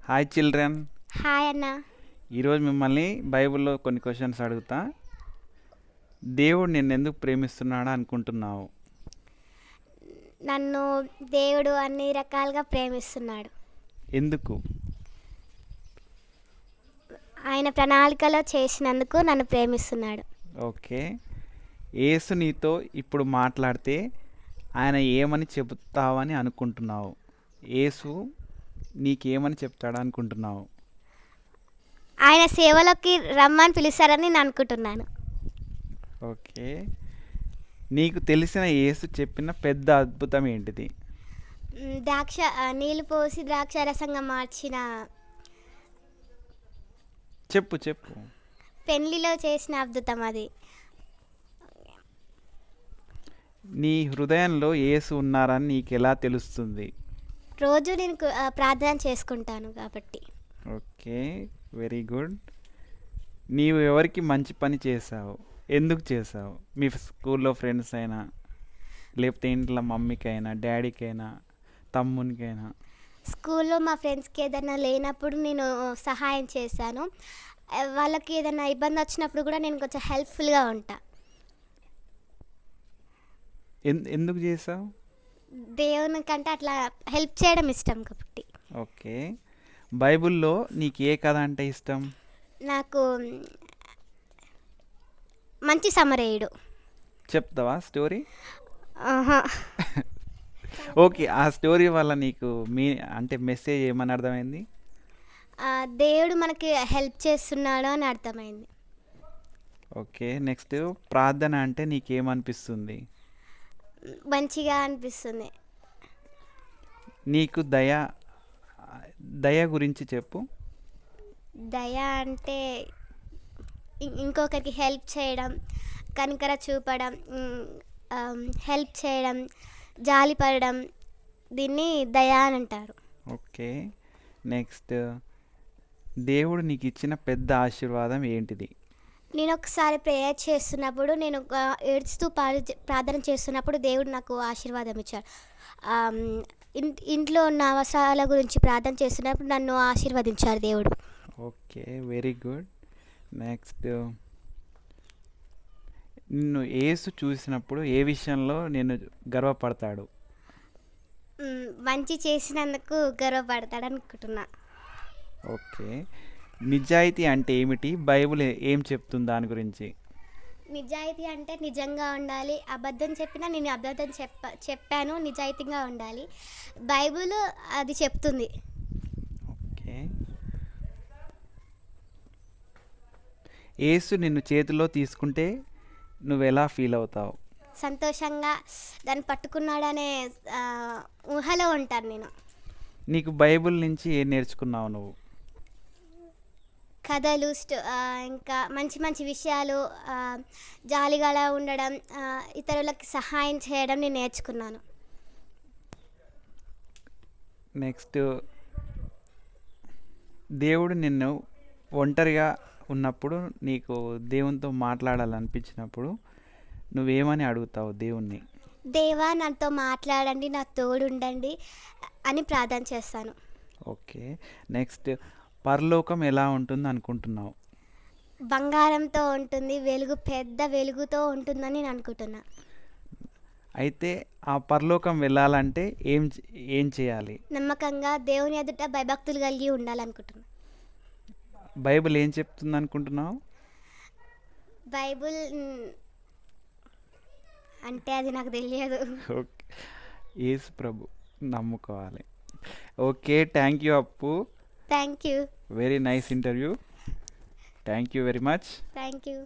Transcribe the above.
Hi children. Hi అన్న. ఈరోజు మిమ్మల్ని బైబిల్లో కొన్ని క్వశ్చన్స్ అడుగుతా. దేవుడు నిన్నెందుకు ప్రేమిస్తున్నాడా అనుకుంటున్నావు? నన్ను దేవుడు అన్ని రకాలుగా ప్రేమిస్తున్నాడు. ఎందుకు? ఆయన ప్రణాళికలో చేసినందుకు నన్ను ప్రేమిస్తున్నాడు. ఓకే. యేసు నీతో ఇప్పుడు మాట్లాడితే ఆయన ఏమని చెబుతావని అనుకుంటున్నావు? యేసు నీకేమని చెప్తాడా అనుకుంటున్నావు? ఆయన సేవలోకి రమ్మని పిలుస్తారని నేను అనుకుంటున్నాను. ఓకే. నీకు తెలిసిన యేసు చెప్పిన పెద్ద అద్భుతం ఏంటిది? నీళ్ళు పోసి ద్రాక్ష రసంగా మార్చిన చెప్పు చెప్పు. పెళ్లిలో చేసిన అద్భుతం అది. నీ హృదయంలో యేసు ఉన్నారని నీకు ఎలా తెలుస్తుంది? రోజు నేను ప్రార్థన చేసుకుంటాను కాబట్టి. Okay, very good. నీవు ఎవరికి మంచి పని చేసావు? ఎందుకు చేసావు? మీ స్కూల్లో ఫ్రెండ్స్ అయినా, లేకపోతే ఇంట్లో మమ్మీకైనా, డాడీకైనా, తమ్మునికైనా? స్కూల్లో మా ఫ్రెండ్స్కి ఏదైనా లేనప్పుడు నేను సహాయం చేశాను. వాళ్ళకి ఏదైనా ఇబ్బంది వచ్చినప్పుడు కూడా నేను కొంచెం హెల్ప్ఫుల్గా ఉంటా. ఎందుకు చేసావు? దేవుని కంటే అట్లా హెల్ప్ చేయడం ఇష్టం కాబట్టి. ఓకే. బైబిల్లో నీకు ఏ కథ అంటే ఇష్టం? నాకు మంచి సమరయుడు. చెప్తావా స్టోరీ? ఆహా. ఓకే, ఆ స్టోరీ వల్ల నీకు అంటే మెసేజ్ ఏమని అర్థమైంది? దేవుడు మనకి హెల్ప్ చేస్తున్నాడు అని అర్థమైంది. ఓకే. నెక్స్ట్, ప్రార్థన అంటే నీకేమనిపిస్తుంది? మంచిగా అనిపిస్తుంది. నీకు దయ గురించి చెప్పు. దయ అంటే ఇంకొకరికి హెల్ప్ చేయడం, కనికర చూపడం, హెల్ప్ చేయడం, జాలిపడడం, దీన్ని దయ అని అంటారు. ఓకే. నెక్స్ట్, దేవుడు నీకు ఇచ్చిన పెద్ద ఆశీర్వాదం ఏంటిది? నేను ఒకసారి ప్రేయర్ చేస్తున్నప్పుడు, నేను ఏడుస్తూ ప్రార్థన చేస్తున్నప్పుడు దేవుడు నాకు ఆశీర్వాదం ఇచ్చాడు. ఇంట్లో ఉన్న అవసరాల గురించి ప్రార్థన చేస్తున్నప్పుడు నన్ను ఆశీర్వదించాడు దేవుడు. Okay, very good. నెక్స్ట్, నిన్ను యేసు చూసినప్పుడు ఏ విషయంలో నేను గర్వపడతాడు? మంచి చేసినందుకు గర్వపడతాడు అనుకుంటున్నా. ఓకే. నిజాయితీ అంటే ఏమిటి? బైబిల్ ఏం చెప్తుంది దాని గురించి? నిజాయితీ అంటే నిజంగా ఉండాలి. అబద్ధం చెప్పినా నేను అబద్ధం చెప్పాను, నిజాయితీగా ఉండాలి. బైబిల్ అది చెప్తుంది. ఓకే. యేసు నిన్ను చేతిలో తీసుకుంటే నువ్వు ఎలా ఫీల్ అవుతావు? సంతోషంగా దాన్ని పట్టుకున్నాడనే ఊహలో ఉంటాను నేను. నీకు బైబిల్ నుంచి ఏం నేర్చుకున్నావు నువ్వు? కథలు, ఇంకా మంచి మంచి విషయాలు, జాలిగా ఉండడం, ఇతరులకు సహాయం చేయడం నేను నేర్చుకున్నాను. నెక్స్ట్, దేవుడు నిన్ను ఒంటరిగా ఉన్నప్పుడు, నీకు దేవునితో మాట్లాడాలనిపించినప్పుడు నువ్వేమని అడుగుతావు దేవుణ్ణి? దేవా, నాతో మాట్లాడండి, నా తోడు ఉండండి అని ప్రార్థన చేస్తాను. ఓకే. నెక్స్ట్, పరలోకం ఎలా ఉంటుంది అనుకుంటున్నావు? బంగారంతో ఉంటుంది, పెద్ద వెలుగుతో ఉంటుందని నేను అనుకుంటున్నా. అయితే ఆ పరలోకం వెళ్ళాలంటే ఏం చేయాలి? నమ్మకంగా దేవుని ఎదుట భయభక్తులు కలిగి ఉండాలనుకుంటున్నా. బైబిల్ ఏం చెప్తుంది అనుకుంటున్నావు? బైబిల్ అంటే అది నాకు తెలియదు. ఓకే. యేసు ప్రభు నమ్ముకోవాలి. Okay, thank you Appu. Thank you. Very nice interview. Thank you very much. Thank you.